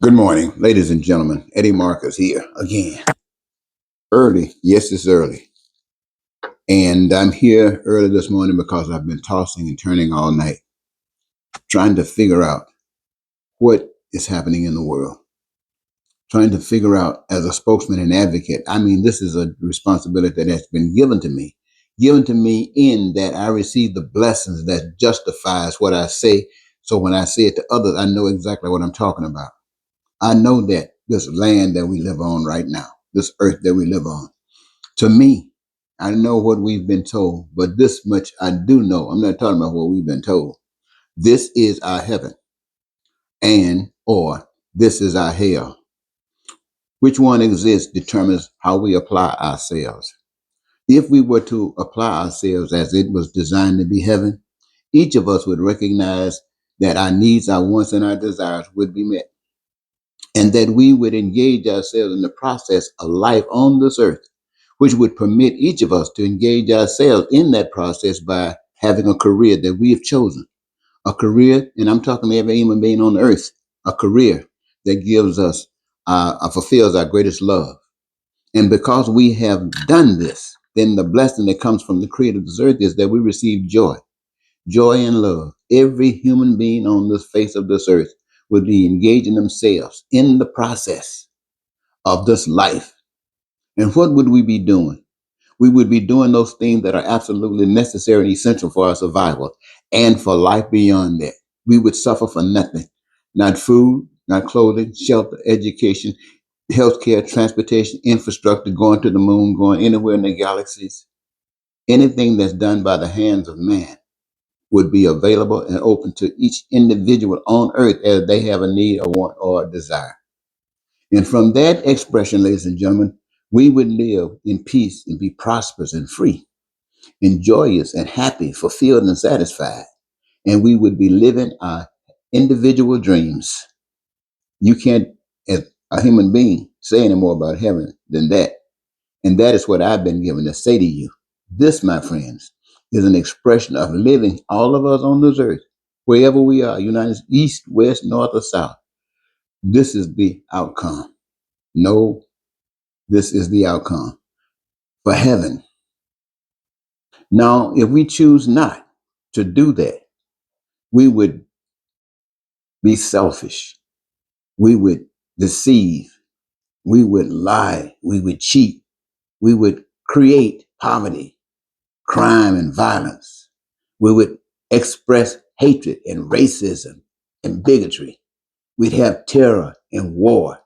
Good morning, ladies and gentlemen. Eddie Marcus here again. Early, yes, it's early. And I'm here early this morning because I've been tossing and turning all night, trying to figure out what is happening in the world, trying to figure out as a spokesman and advocate. I mean, this is a responsibility that has been given to me in that I receive the blessings that justifies what I say. So when I say it to others, I know exactly what I'm talking about. I know that this land that we live on right now, this earth that we live on, to me, I know what we've been told, but this much I do know. I'm not talking about what we've been told. This is our heaven and or this is our hell. Which one exists determines how we apply ourselves. If we were to apply ourselves as it was designed to be heaven, each of us would recognize that our needs, our wants, and our desires would be met, and that we would engage ourselves in the process of life on this earth, which would permit each of us to engage ourselves in that process by having a career that we have chosen. A career, and I'm talking to every human being on earth, a career that gives us, fulfills our greatest love. And because we have done this, then the blessing that comes from the creator of this earth is that we receive joy and love. Every human being on the face of this earth would be engaging themselves in the process of this life. And what would we be doing? We would be doing those things that are absolutely necessary and essential for our survival and for life beyond that. We would suffer for nothing, not food, not clothing, shelter, education, healthcare, transportation, infrastructure, going to the moon, going anywhere in the galaxies. Anything that's done by the hands of man would be available and open to each individual on earth as they have a need, a want, or a desire. And from that expression, ladies and gentlemen, we would live in peace and be prosperous and free and joyous and happy, fulfilled and satisfied. And we would be living our individual dreams. You can't, as a human being, say any more about heaven than that. And that is what I've been given to say to you. This, my friends, is an expression of living, all of us on this earth, wherever we are, United States, East, West, North, or South. This is the outcome. No, this is the outcome for heaven. Now, if we choose not to do that, we would be selfish. We would deceive. We would lie. We would cheat. We would create poverty, crime, and violence. We would express hatred and racism and bigotry. We'd have terror and war.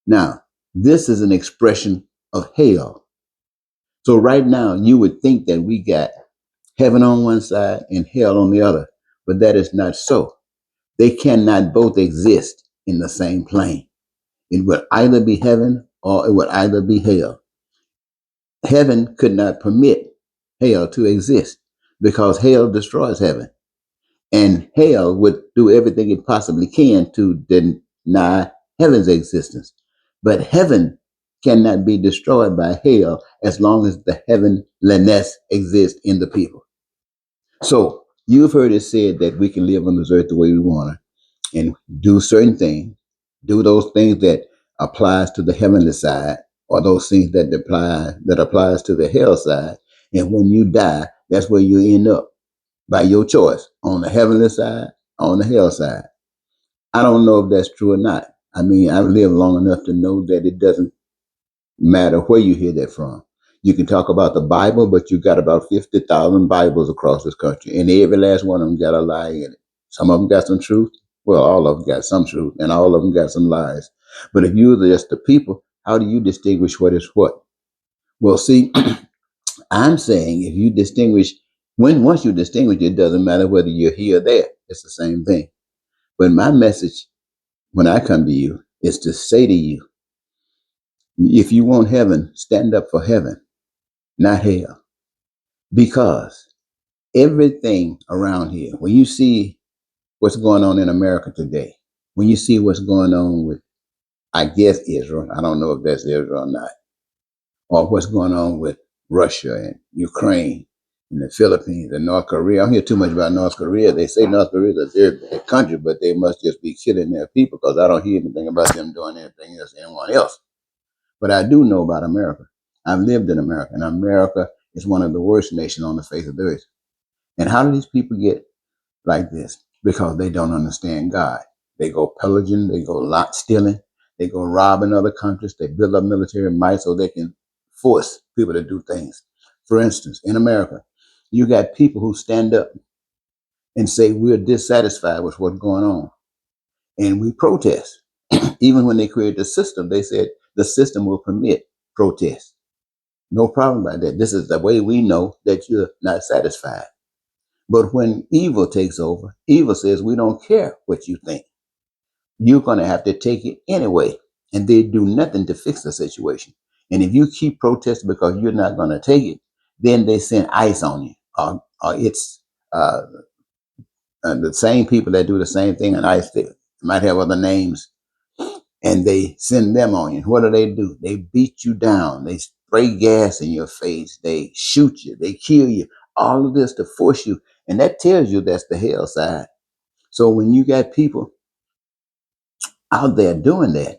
Now, this is an expression of hell. So right now, you would think that we got heaven on one side and hell on the other, but that is not so. They cannot both exist in the same plane. It would either be heaven or it would either be hell. Heaven could not permit hell to exist because hell destroys heaven. And hell would do everything it possibly can to deny heaven's existence. But heaven cannot be destroyed by hell as long as the heavenliness exists in the people. So you've heard it said that we can live on this earth the way we want to and do certain things, do those things that applies to the heavenly side, or those things that applies to the hell side. And when you die, that's where you end up by your choice on the heavenly side, on the hell side. I don't know if that's true or not. I mean, I've lived long enough to know that it doesn't matter where you hear that from. You can talk about the Bible, but you got about 50,000 Bibles across this country, and every last one of them got a lie in it. Some of them got some truth. Well, all of them got some truth, and all of them got some lies. But if you're just the people, how do you distinguish what is what? Well, see, I'm saying if you distinguish, once you distinguish, it doesn't matter whether you're here or there. It's the same thing. But my message when I come to you is to say to you, if you want heaven, stand up for heaven, not hell. Because everything around here, when you see what's going on in America today, when you see what's going on with, I guess, Israel, I don't know if that's Israel or not, or what's going on with Russia and Ukraine, in the Philippines and North Korea. I don't hear too much about North Korea. They say North Korea is a very bad country, but they must just be killing their people because I don't hear anything about them doing anything else than anyone else. But I do know about America. I've lived in America, and America is one of the worst nations on the face of the earth. And how do these people get like this? Because they don't understand God. They go pillaging, they go lot stealing, they go robbing other countries, they build up military might so they can force people to do things. For instance, in America, you got people who stand up and say we're dissatisfied with what's going on. And we protest. Even when they created the system, they said the system will permit protest. No problem about that. This is the way we know that you're not satisfied. But when evil takes over, evil says, we don't care what you think. You're going to have to take it anyway. And they do nothing to fix the situation. And if you keep protesting because you're not going to take it, then they send ICE on you. Or it's the same people that do the same thing in ICE. They might have other names. And they send them on you. What do? They beat you down. They spray gas in your face. They shoot you. They kill you. All of this to force you. And that tells you that's the hell side. So when you got people out there doing that,